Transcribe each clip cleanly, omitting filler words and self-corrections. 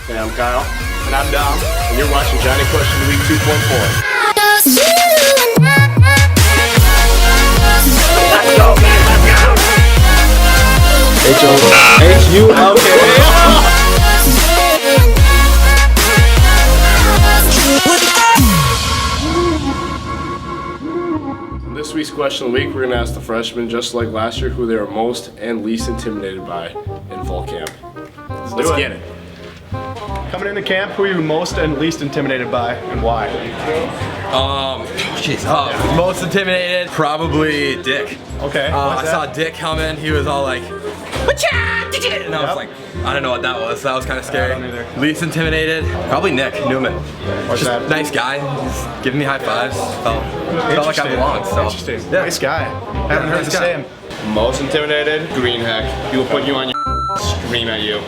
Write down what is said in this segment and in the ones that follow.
And I'm Kyle. And I'm Dom. And you're watching Johnnie Question of the Week 2.4. H-U-O-K. This week's question of the week, we're going to ask the freshmen, just like last year, who they are most and least intimidated by in fall camp. Let's get it. Coming into camp, who are you most and least intimidated by, and why? Most intimidated, probably Dick. Okay. I saw Dick come in, he was all like, and I was like, I don't know what that was. That was kind of scary. I don't either. Least intimidated, probably Nick Newman. What's Just that? nice guy. He's giving me high fives. Felt like I belonged. So. Interesting. Yeah. Nice guy. Haven't heard the same. Most intimidated, Green Heck. He will put you on your scream at you.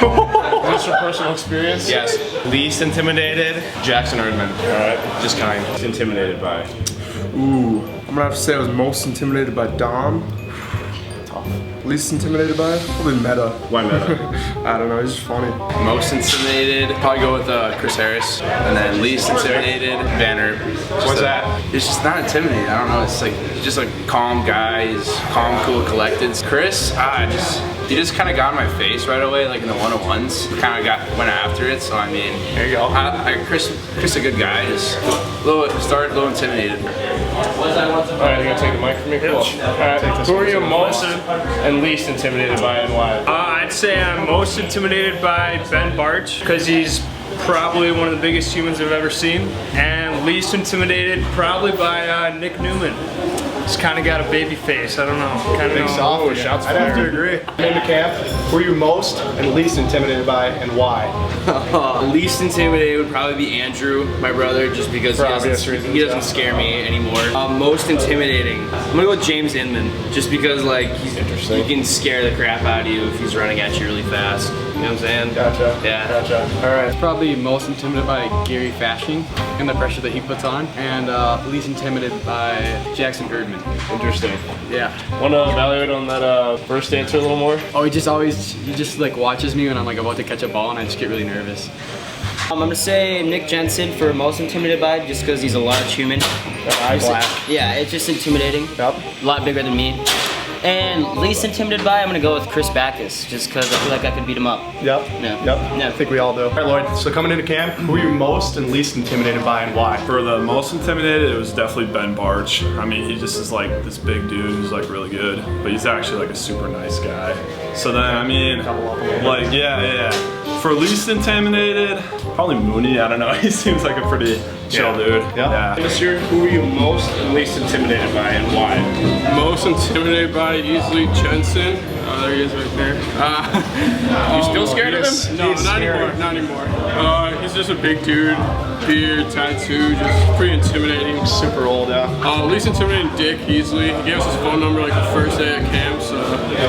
Is this your personal experience? Yes. Least intimidated, Jackson Erdman. Alright. Just kind. Intimidated by. Ooh, I'm gonna have to say I was most intimidated by Dom. Tough. Least intimidated by? Probably Meta. Why Meta? I don't know, he's just funny. Most intimidated, probably go with Chris Harris. And then least intimidated, Banner. What's that? It's just not intimidating. I don't know. It's like he's just like calm guy. He's calm, cool, collected. Chris, he just kind of got in my face right away, like in the one-on-ones. Kind of went after it. So I mean, There you go. Chris a good guy. Just a little intimidated. Alright, you're gonna take the mic from me? Cool. Alright, who are you most and least intimidated by and why? I'd say I'm most intimidated by Ben Barch because he's probably one of the biggest humans I've ever seen, and least intimidated probably by Nick Newman. He's kind of got a baby face. I don't know. Kind of Big soft. shots I'd have to fired. agree. Coming into camp, who are you most and least intimidated by, and why? Least intimidated would probably be Andrew, my brother, just because For obvious reasons, he doesn't scare me anymore. Most intimidating, I'm gonna go with James Inman, just because like he can scare the crap out of you if he's running at you really fast. You know what I'm saying? Gotcha. Yeah. Gotcha. Alright. Probably most intimidated by Gary Fashing and the pressure that he puts on, and least intimidated by Jackson Erdman. Interesting. Yeah. Want to evaluate on that first answer a little more? Oh, he just like watches me when I'm like about to catch a ball, and I just get really nervous. I'm gonna say Nick Jensen for most intimidated by, just because he's a large human. Yeah, it's just intimidating. Yep. A lot bigger than me. And least intimidated by, I'm gonna go with Chris Backus, just because I feel like I could beat him up. Yep. No. Yep. No. I think we all do. Alright, Lloyd, so coming into camp, who are you most and least intimidated by, and why? For the most intimidated, it was definitely Ben Barch. I mean, he just is like this big dude who's like really good, but he's actually like a super nice guy. So then, I mean, like, yeah. For least intimidated, probably Mooney. I don't know, he seems like a pretty chill dude. Yeah. This year, who are you most and least intimidated by and why? Most intimidated by easily Jensen. Oh, there he is right there. You still scared of him? No, not anymore. Not anymore. He's just a big dude, beard, tattoo, just pretty intimidating. Super old, yeah. Least intimidating Dick easily. He gave us his phone number like the first day at camp, so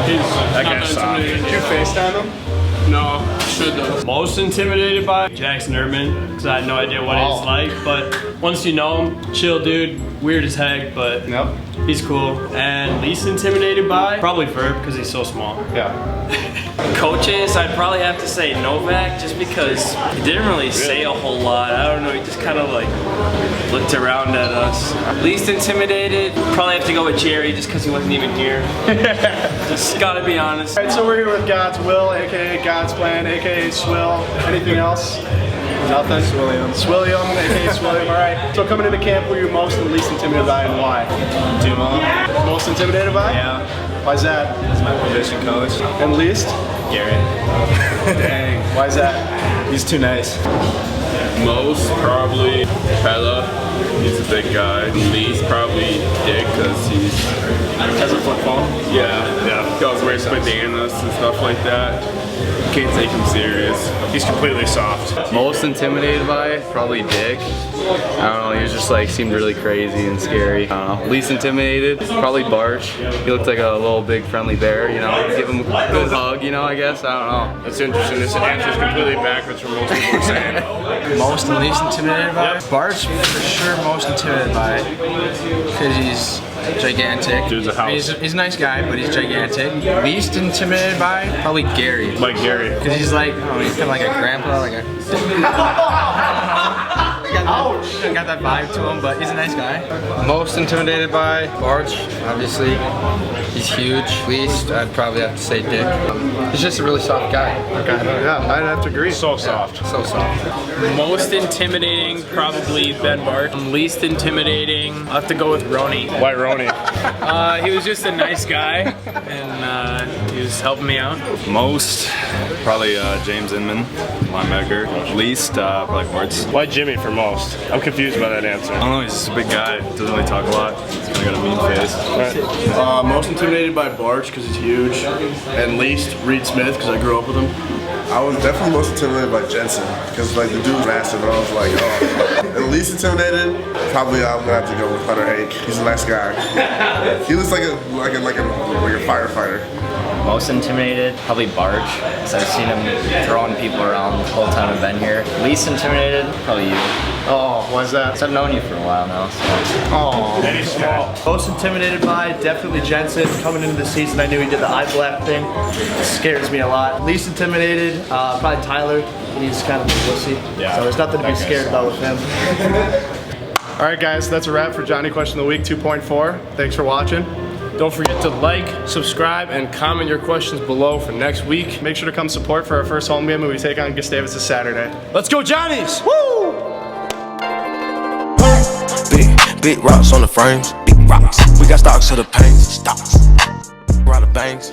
he's not that intimidating. Did you FaceTime him? No, should though. Most intimidated by Jackson Erdman, because I had no idea what he's like, but once you know him, chill dude, weird as heck, but he's cool. And least intimidated by, probably Verb, because he's so small. Yeah. Coaches, I'd probably have to say Novak, just because he didn't really say a whole lot. I don't know, he just kind of like looked around at us. Least intimidated, Probably have to go with Jerry, just because he wasn't even here. Just gotta be honest. Alright, so we're here with God's Will, aka God's Plan, aka Swill. Anything else? Nothing? Swilliam, aka Swilliam. Alright. So coming into camp, who are you most and least intimidated by, and why? Duma. Most intimidated by? Yeah. Why's that? He's my position coach. And least? Gary. Dang. Why's that? He's too nice. Most probably Pella. He's a big guy. Least probably Dick because he's Has a flip phone? yeah. He always wears bandanas and stuff like that. Can't take him serious. He's completely soft. Most intimidated by, probably Dick. I don't know, he was just like, seemed really crazy and scary. I don't know. Least intimidated, probably Barch. He looked like a little big friendly bear, you know. Give him a good hug, you know, I guess. I don't know. That's interesting. This answer is completely backwards from most people are saying. Most and least intimidated by? Barch, for sure most intimidated by, because he's gigantic. Dude's a house. He's a nice guy, but he's gigantic. Least intimidated by? Probably Gary. Like Gary. Because he's like, oh, he's kind of like a grandpa, like a... got that vibe to him, but he's a nice guy. Most intimidated by? Barge, obviously. He's huge. Least, I'd probably have to say Dick. He's just a really soft guy. Okay. Yeah, I'd have to agree. So soft. So soft. Most intimidating, probably Ben Bart. Least intimidating, I'll have to go with Roni. Why Roni? He was just a nice guy, and he was helping me out. Most, probably James Inman, linebacker. Least, probably Hortz. Why Jimmy for most? I'm confused by that answer. I don't know, he's just a big guy. Doesn't really talk a lot. He's kind of got a mean face. Most intimidated by Barge because he's huge, and least Reed Smith because I grew up with him. I was definitely most intimidated by Jensen because like the dude's massive, and I was like, oh. And least intimidated, probably I'm gonna have to go with Hunter Hake. He's a nice guy. He looks like a firefighter. Most intimidated, probably Barge, because I've seen him throwing people around the whole time I've been here. Least intimidated, probably you. Oh, why's that? So I've known you for a while now, so. Oh, very small. Most intimidated by, definitely Jensen. Coming into the season, I knew he did the eye black thing. It scares me a lot. Least intimidated, probably Tyler. He's kind of a pussy. Yeah. So there's nothing to be scared about with him. All right, guys, that's a wrap for Johnny Question of the Week 2.4. Thanks for watching. Don't forget to like, subscribe, and comment your questions below for next week. Make sure to come support for our first home game when we take on Gustavus this Saturday. Let's go, Johnnies! Woo! Big rocks on the frames, big rocks. We got stocks to the paint, stocks. We're out of bangs.